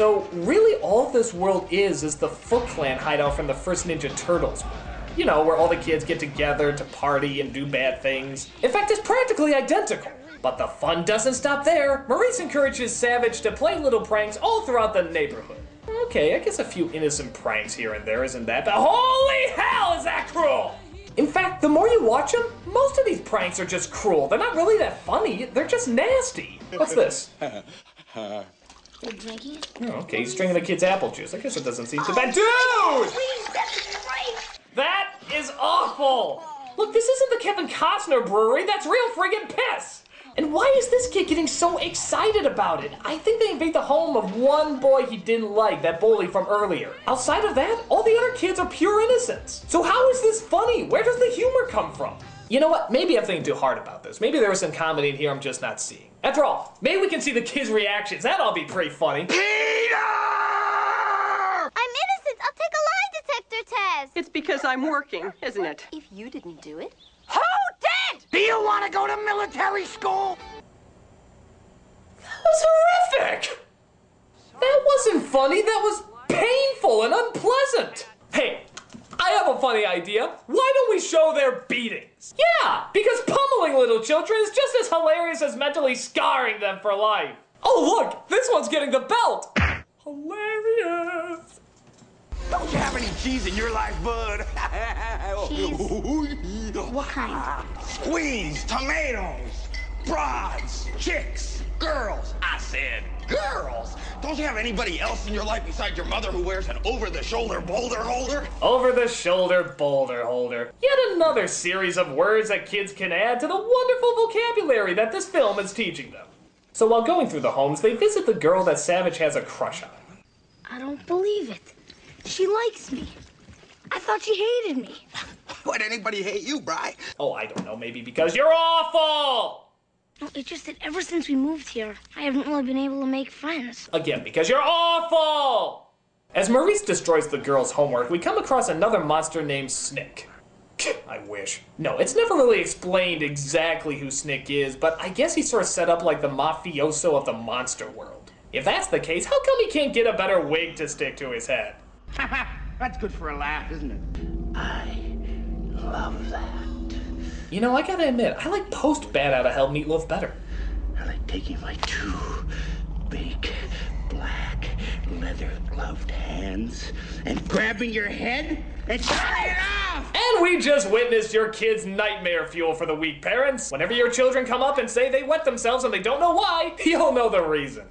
So really all this world is the Foot Clan hideout from the first Ninja Turtles. You know, where all the kids get together to party and do bad things. In fact, it's practically identical. But the fun doesn't stop there. Maurice encourages Savage to play little pranks all throughout the neighborhood. Okay, I guess a few innocent pranks here and there, isn't that? But holy hell, is that cruel! In fact, the more you watch them, most of these pranks are just cruel. They're not really that funny, they're just nasty. What's this? You're drinking it? Oh, okay, he's drinking the kid's apple juice. I guess it doesn't seem too bad. Dude! That is awful! Look, this isn't the Kevin Costner brewery, that's real friggin' piss! And why is this kid getting so excited about it? I think they invade the home of one boy he didn't like, that bully from earlier. Outside of that, all the other kids are pure innocents. So how is this funny? Where does the humor come from? You know what? Maybe I'm thinking too hard about this. Maybe there was some comedy in here I'm just not seeing. After all, maybe we can see the kids' reactions. That'll be pretty funny. Peter! I'm innocent. I'll take a lie detector test. It's because I'm working, isn't it? If you didn't do it. Who did? Do you want to go to military school? That was horrific! That wasn't funny, that was painful and unpleasant. Hey, I have a funny idea. Why don't we show their beatings? Yeah, because pummeling little children is just as hilarious as mentally scarring them for life. Oh look, this one's getting the belt. Hilarious. Don't you have any cheese in your life, bud? Cheese? What kind? Squeeze, tomatoes, broads, chicks, girls. I said girls. Don't you have anybody else in your life besides your mother who wears an over-the-shoulder boulder holder? Over-the-shoulder boulder holder. Yet another series of words that kids can add to the wonderful vocabulary that this film is teaching them. So while going through the homes, they visit the girl that Savage has a crush on. I don't believe it. She likes me. I thought she hated me. Why'd anybody hate you, Bri? Oh, I don't know, maybe because you're awful! No, it's just that ever since we moved here, I haven't really been able to make friends. Again, because you're awful! As Maurice destroys the girl's homework, we come across another monster named Snick. I wish. No, it's never really explained exactly who Snick is, but I guess he's sort of set up like the mafioso of the monster world. If that's the case, how come he can't get a better wig to stick to his head? That's good for a laugh, isn't it? I love that. You know, I gotta admit, I like post-Bat Outta Hell Meatloaf better. I like taking my two big, black, leather-gloved hands and grabbing your head and tearing it off! And we just witnessed your kid's nightmare fuel for the weak parents. Whenever your children come up and say they wet themselves and they don't know why, you'll know the reason.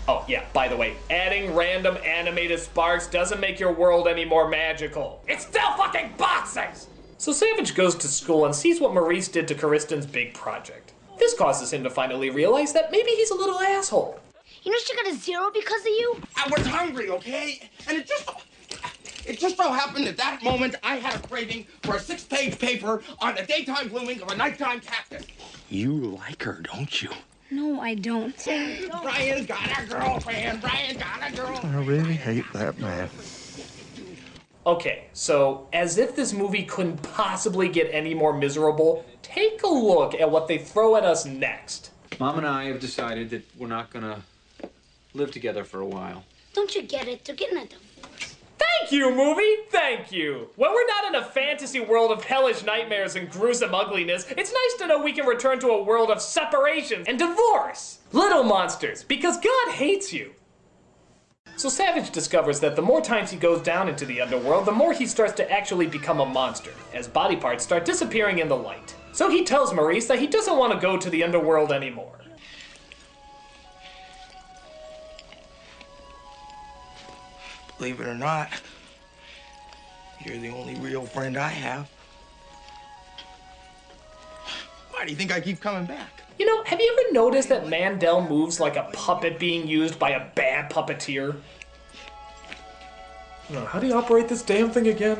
Oh, yeah, by the way, adding random animated sparks doesn't make your world any more magical. It's still fucking boxes! So Savage goes to school and sees what Maurice did to Kristen's big project. This causes him to finally realize that maybe he's a little asshole. You know she got a 0 because of you? I was hungry, okay? And it just so happened at that moment I had a craving for a 6-page paper on the daytime blooming of a nighttime cactus. You like her, don't you? No, I don't. Brian's got a girlfriend. Brian's got a girlfriend. I really hate that man. Okay, so as if this movie couldn't possibly get any more miserable, take a look at what they throw at us next. Mom and I have decided that we're not gonna live together for a while. Don't you get it? They're getting a divorce. Thank you, movie! Thank you! When we're not in a fantasy world of hellish nightmares and gruesome ugliness, it's nice to know we can return to a world of separation and divorce! Little monsters, because God hates you! So Savage discovers that the more times he goes down into the underworld, the more he starts to actually become a monster, as body parts start disappearing in the light. So he tells Maurice that he doesn't want to go to the underworld anymore. Believe it or not, you're the only real friend I have. Why do you think I keep coming back? You know, have you ever noticed that Mandel moves like a puppet being used by a bad puppeteer? How do you operate this damn thing again?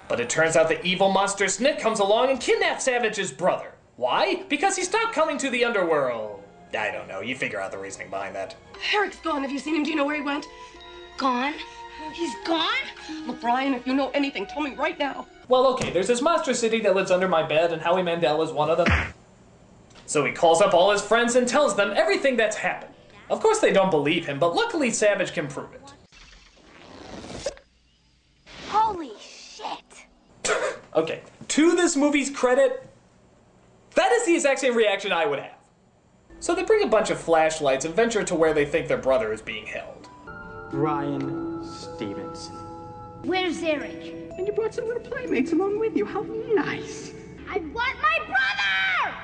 But it turns out the evil monster Snick comes along and kidnaps Savage's brother. Why? Because he stopped coming to the underworld. I don't know, you figure out the reasoning behind that. Eric's gone. Have you seen him? Do you know where he went? Gone? He's gone? Look, Brian, if you know anything, tell me right now. Well, okay, there's this monster city that lives under my bed, and Howie Mandel is one of them. So he calls up all his friends and tells them everything that's happened. Of course they don't believe him, but luckily Savage can prove it. Holy shit. Okay, to this movie's credit, that is the exact same reaction I would have. So they bring a bunch of flashlights and venture to where they think their brother is being held. Brian Stevenson. Where's Eric? And you brought some little playmates along with you. How nice. I want my brother!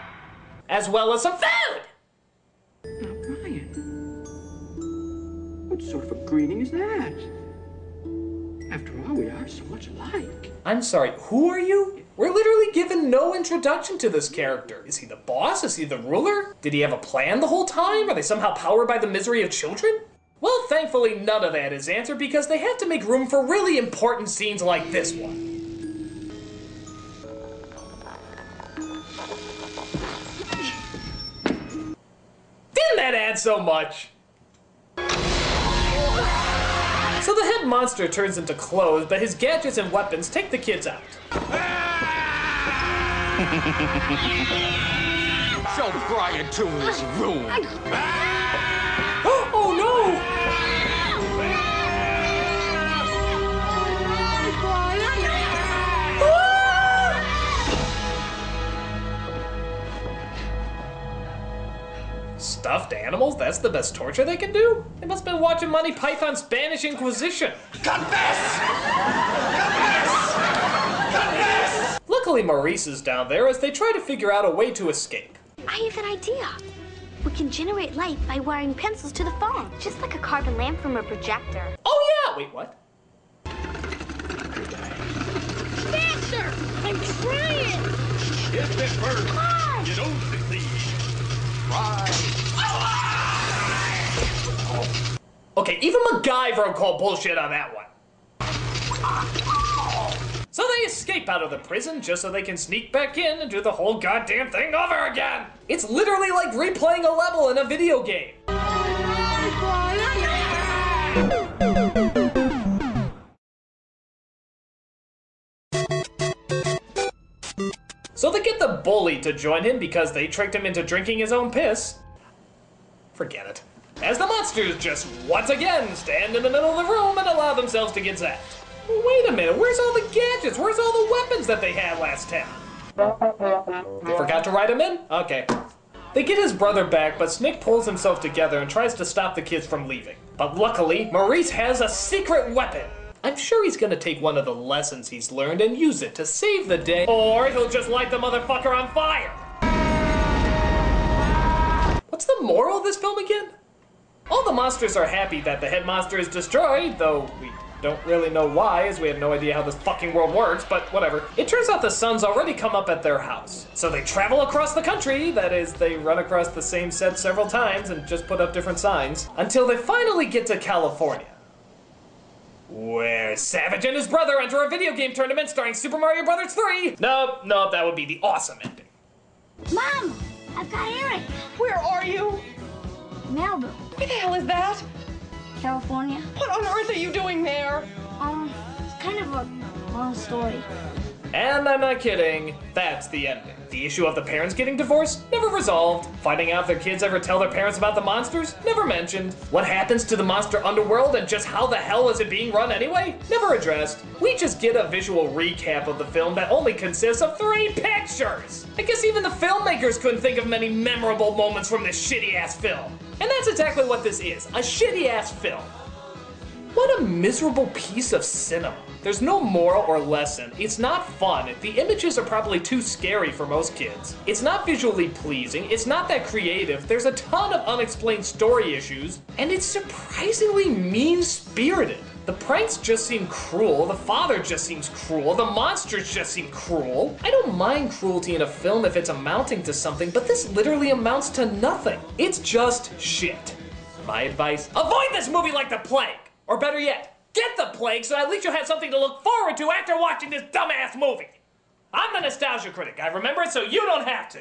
As well as some food! Now, Brian, what sort of a greeting is that? After all, we are so much alike. I'm sorry, who are you? We're literally given no introduction to this character. Is he the boss? Is he the ruler? Did he have a plan the whole time? Are they somehow powered by the misery of children? Well, thankfully none of that is answered because they have to make room for really important scenes like this one. Didn't that add so much? So the head monster turns into clothes, but his gadgets and weapons take the kids out. Show Brian to his room. Oh no! Stuffed animals? That's the best torture they can do? They must have been watching Monty Python's Spanish Inquisition. Confess! Confess! Confess! Luckily Maurice is down there as they try to figure out a way to escape. I have an idea. We can generate light by wiring pencils to the phone, just like a carbon lamp from a projector. Oh yeah! Wait, what? Faster! I'm trying! Get this bird. Come! You don't succeed. Try. Okay, even MacGyver will call bullshit on that one. So they escape out of the prison just so they can sneak back in and do the whole goddamn thing over again. It's literally like replaying a level in a video game. So they get the bully to join him because they tricked him into drinking his own piss. Forget it. As the monsters just once again stand in the middle of the room and allow themselves to get zapped. Wait a minute, where's all the gadgets? Where's all the weapons that they had last time? They forgot to write them in? Okay. They get his brother back, but Snick pulls himself together and tries to stop the kids from leaving. But luckily, Maurice has a secret weapon. I'm sure he's gonna take one of the lessons he's learned and use it to save the day, or he'll just light the motherfucker on fire. What's the moral of this film again? All the monsters are happy that the head monster is destroyed, though we don't really know why, as we have no idea how this fucking world works, but whatever. It turns out the sun's already come up at their house. So they travel across the country, that is, they run across the same set several times and just put up different signs, until they finally get to California, where Savage and his brother enter a video game tournament starring Super Mario Bros. 3. Nope, that would be the awesome ending. Mom! I've got Eric! Where are you? Malibu. Where the hell is that? California. What on earth are you doing there? It's kind of a long story. And I'm not kidding, that's the ending. The issue of the parents getting divorced? Never resolved. Finding out if their kids ever tell their parents about the monsters? Never mentioned. What happens to the monster underworld and just how the hell is it being run anyway? Never addressed. We just get a visual recap of the film that only consists of 3 pictures. I guess even the filmmakers couldn't think of many memorable moments from this shitty-ass film. And that's exactly what this is, a shitty-ass film. What a miserable piece of cinema. There's no moral or lesson. It's not fun. The images are probably too scary for most kids. It's not visually pleasing. It's not that creative. There's a ton of unexplained story issues. And it's surprisingly mean-spirited. The pranks just seem cruel. The father just seems cruel. The monsters just seem cruel. I don't mind cruelty in a film if it's amounting to something, but this literally amounts to nothing. It's just shit. My advice, avoid this movie like the plague. Or better yet, get the plague so at least you'll have something to look forward to after watching this dumbass movie. I'm the nostalgia critic. I remember it so you don't have to.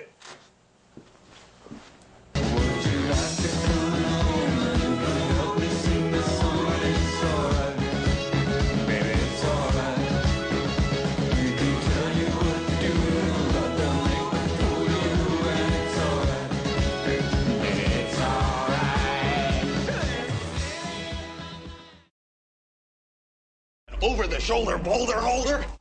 over-the-shoulder boulder holder?